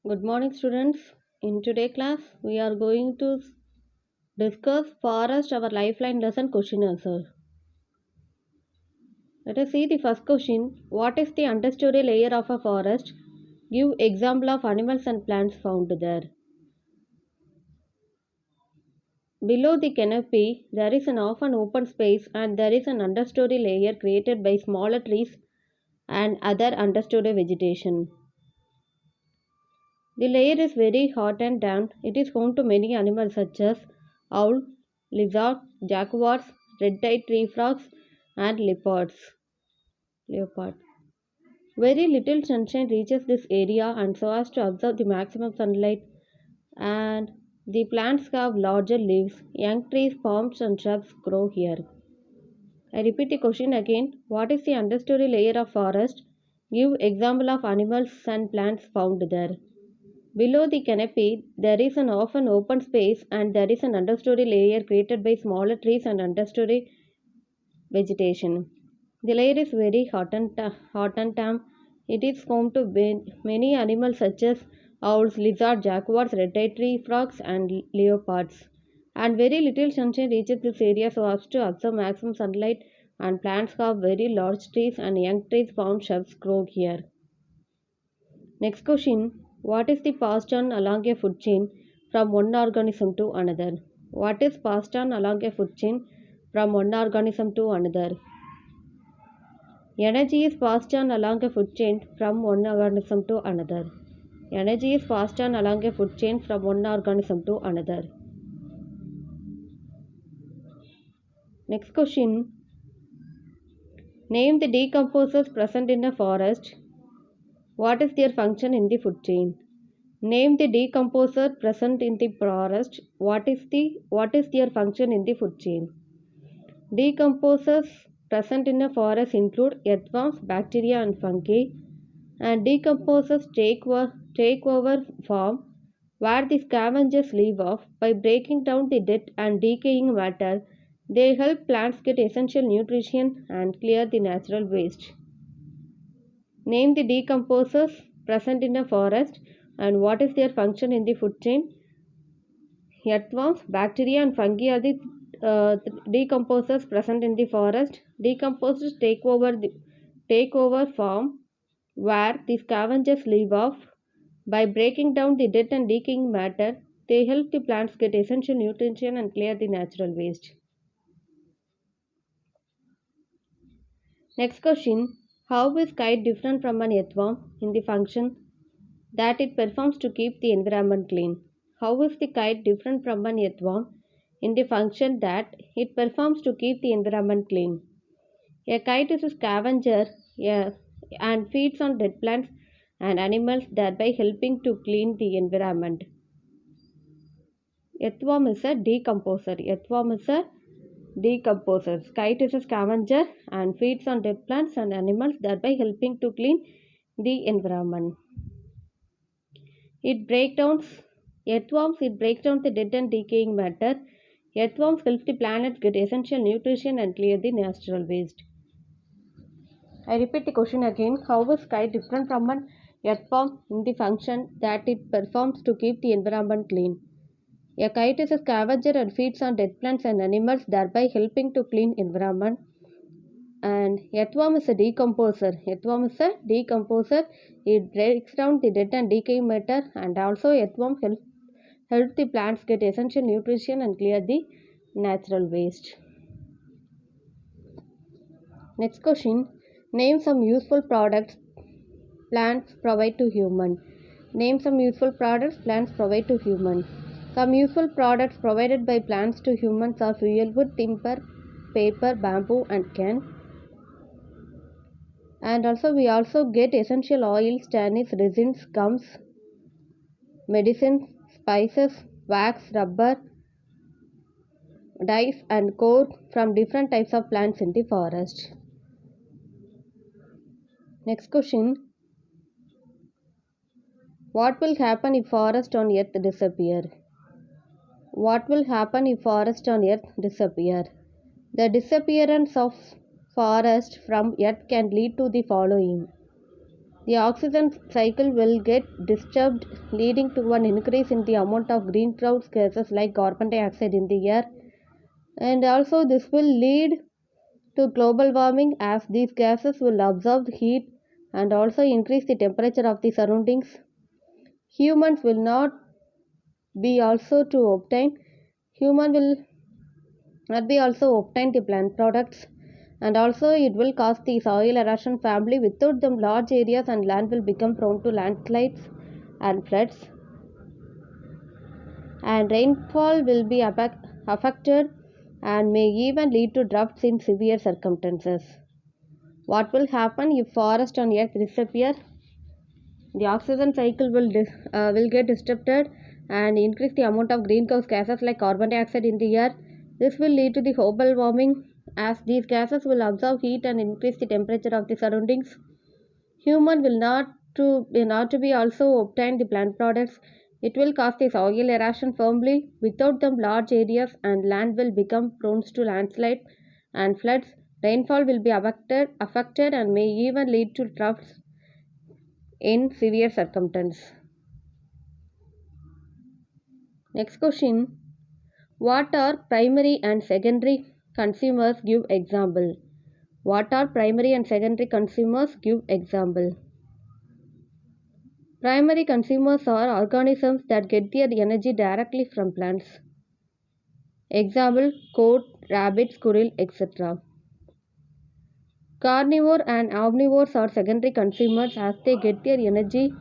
Good morning, students. In today's class, we are going to discuss forest, our lifeline lesson question answer. Let us see the first question. What is the understory layer of a forest? Give example of animals and plants found there. Below the canopy, there is an often open space and there is an understory layer created by smaller trees and other understory vegetation. The layer is very hot and damp. It is home to many animals such as owl, lizard, jaguars, red-eyed tree frogs, and leopard. Very little sunshine reaches this area and so as to absorb the maximum sunlight, and the plants have larger leaves. Young trees, palms and shrubs grow here. I repeat the question again. What is the understory layer of forest? Give example of animals and plants found there. Below the canopy, there is an often open space and there is an understory layer created by smaller trees and understory vegetation. The layer is very hot and damp. It is home to many animals such as owls, lizards, jaguars, red-eyed tree frogs, and leopards. And very little sunshine reaches this area so as to absorb maximum sunlight, and plants have very large trees and young trees found shrubs grow here. Next question. What is the passed on along a food chain from one organism to another? What is passed on along a food chain from one organism to another? Energy is passed on along a food chain from one organism to another. Energy is passed on along a food chain from one organism to another. Next question. Name the decomposers present in a forest. What is their function in the food chain? Name the decomposer present in the forest. What is their function in the food chain? Decomposers present in a forest include earthworms, bacteria and fungi. And decomposers take over form where the scavengers leave off. By breaking down the dead and decaying matter, they help plants get essential nutrition and clear the natural waste. Name the decomposers present in a forest and what is their function in the food chain. Earthworms, bacteria and fungi are the decomposers present in the forest. Decomposers take over form where the scavengers leave off. By breaking down the dead and decaying matter, they help the plants get essential nutrition and clear the natural waste. Next question. How is kite different from an earthworm in the function that it performs to keep the environment clean? How is the kite different from an earthworm in the function that it performs to keep the environment clean? A kite is a scavenger and feeds on dead plants and animals, thereby helping to clean the environment. Earthworm is a decomposer. Kite is a scavenger and feeds on dead plants and animals, thereby helping to clean the environment. It breaks down the dead and decaying matter. Earthworms help the planet get essential nutrition and clear the natural waste. I repeat the question again. How is kite different from an earthworm in the function that it performs to keep the environment clean? A kite is a scavenger and feeds on dead plants and animals, thereby helping to clean environment. And earthworm is a decomposer. It breaks down the dead and decaying matter, and also earthworm help the plants get essential nutrition and clear the natural waste. Next question. Name some useful products plants provide to human. Name some useful products plants provide to human. Some useful products provided by plants to humans are fuel wood, timber, paper, bamboo and can. And also we also get essential oils, tannins, resins, gums, medicines, spices, wax, rubber, dyes and core from different types of plants in the forest. Next question. What will happen if forest on earth disappear? What will happen if forest on earth disappear? The disappearance of forest from earth can lead to the following. The oxygen cycle will get disturbed, leading to an increase in the amount of greenhouse gases like carbon dioxide in the air. And also, this will lead to global warming as these gases will absorb the heat and also increase the temperature of the surroundings. Humans will not be also to obtain human will not be also obtain the plant products, and also it will cause the soil erosion family. Without them large areas and land will become prone to landslides and floods, and rainfall will be affected and may even lead to droughts in severe circumstances. What will happen if forest on earth disappear? The oxygen cycle will get disrupted and increase the amount of greenhouse gases like carbon dioxide in the air. This will lead to the global warming as these gases will absorb heat and increase the temperature of the surroundings. Human will not to be also obtain the plant products. It will cause the soil erosion firmly. Without them, large areas and land will become prone to landslide and floods. Rainfall will be affected and may even lead to droughts in severe circumstances. Next question. What are primary and secondary consumers? Give example. What are primary and secondary consumers? Give example. Primary consumers are organisms that get their energy directly from plants. Example, goat, rabbit, squirrel, etc. Carnivore and omnivores are secondary consumers as they get their energy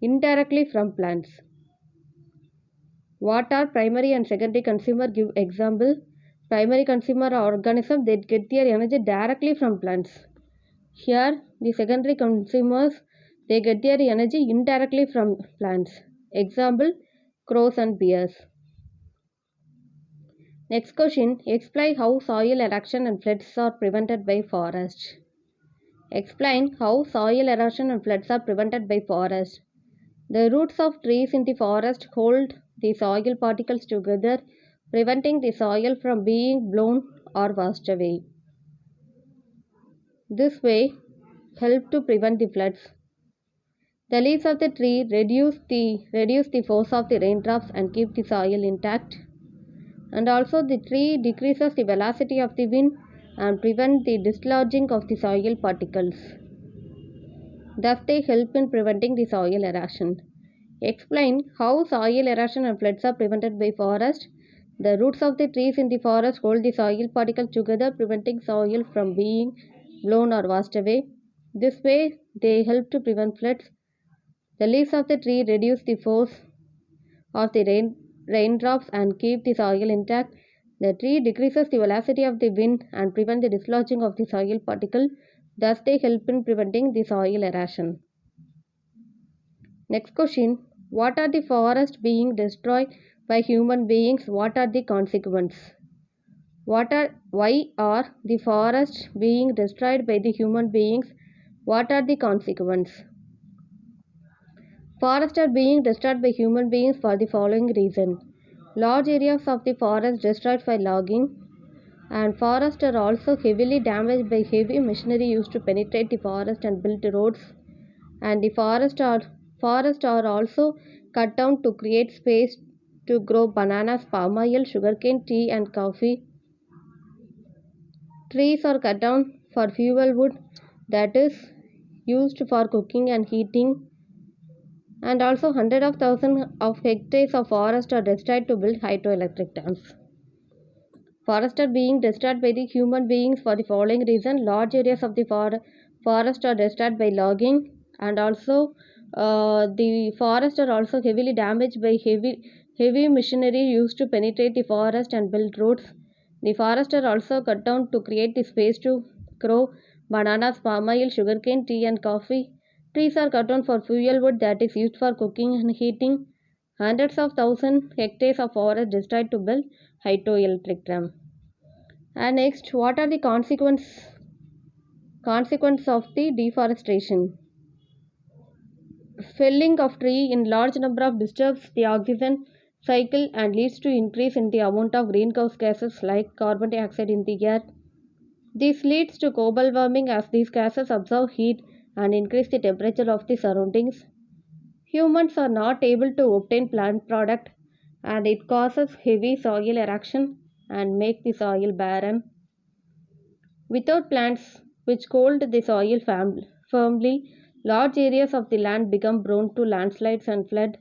indirectly from plants. What are primary and secondary consumer? Give example. Primary consumer are organisms that get their energy directly from plants. Here, the secondary consumers, they get their energy indirectly from plants. Example, crows and bears. Next question, explain how soil erosion and floods are prevented by forests. Explain how soil erosion and floods are prevented by forests. The roots of trees in the forest hold the soil particles together, preventing the soil from being blown or washed away. This way help to prevent the floods. The leaves of the tree reduce the force of the raindrops and keep the soil intact. And also the tree decreases the velocity of the wind and prevent the dislodging of the soil particles. Thus they help in preventing the soil erosion. Explain how soil erosion and floods are prevented by forest. The roots of the trees in the forest hold the soil particles together, preventing soil from being blown or washed away. This way they help to prevent floods. The leaves of the tree reduce the force of the raindrops and keep the soil intact. The tree decreases the velocity of the wind and prevent the dislodging of the soil particle. Thus, they help in preventing the soil erosion. Next question. What are the forests being destroyed by human beings? What are the consequences? Why are the forests being destroyed by the human beings? What are the consequences? Forests are being destroyed by human beings for the following reason. Large areas of the forest destroyed by logging, and forests are also heavily damaged by heavy machinery used to penetrate the forest and build roads. And the forests are also cut down to create space to grow bananas, palm oil, sugarcane, tea, and coffee. Trees are cut down for fuel wood that is used for cooking and heating, and also hundreds of thousands of hectares of forest are destroyed to build hydroelectric dams. Forests are being destroyed by the human beings for the following reason. Large areas of the forest are destroyed by logging, and also the forests are also heavily damaged by heavy machinery used to penetrate the forest and build roads. The forests are also cut down to create the space to grow bananas, palm oil, sugarcane, tea, and coffee. Trees are cut down for fuel wood that is used for cooking and heating. Hundreds of thousands hectares of forest destroyed to build hydroelectric dam. And next, what are the consequence of the deforestation? Felling of tree in large number of disturbs the oxygen cycle and leads to increase in the amount of greenhouse gases like carbon dioxide in the air. This leads to global warming as these gases absorb heat and increase the temperature of the surroundings. Humans are not able to obtain plant product and it causes heavy soil erosion and make the soil barren. Without plants which hold the soil firmly, large areas of the land become prone to landslides and flood.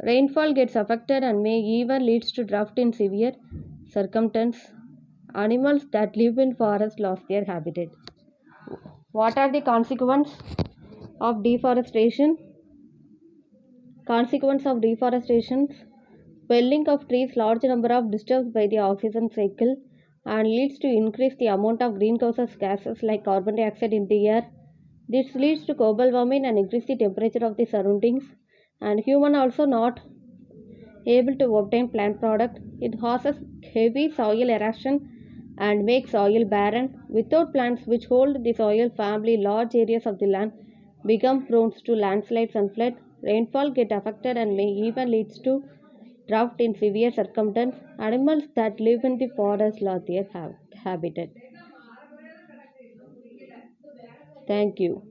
Rainfall gets affected and may even leads to drought in severe circumstances. Animals that live in forests lost their habitat. What are the consequences of deforestation? Consequence of deforestation: felling of trees large number of disturbed by the oxygen cycle and leads to increase the amount of greenhouse gases like carbon dioxide in the air. This leads to global warming and increase the temperature of the surroundings. And human also not able to obtain plant product. It causes heavy soil erosion and makes soil barren. Without plants which hold the soil firmly, large areas of the land become prone to landslides and flood. Rainfall get affected and may even leads to drought in severe circumstances. Animals that live in the forest lose their habitat. Thank you.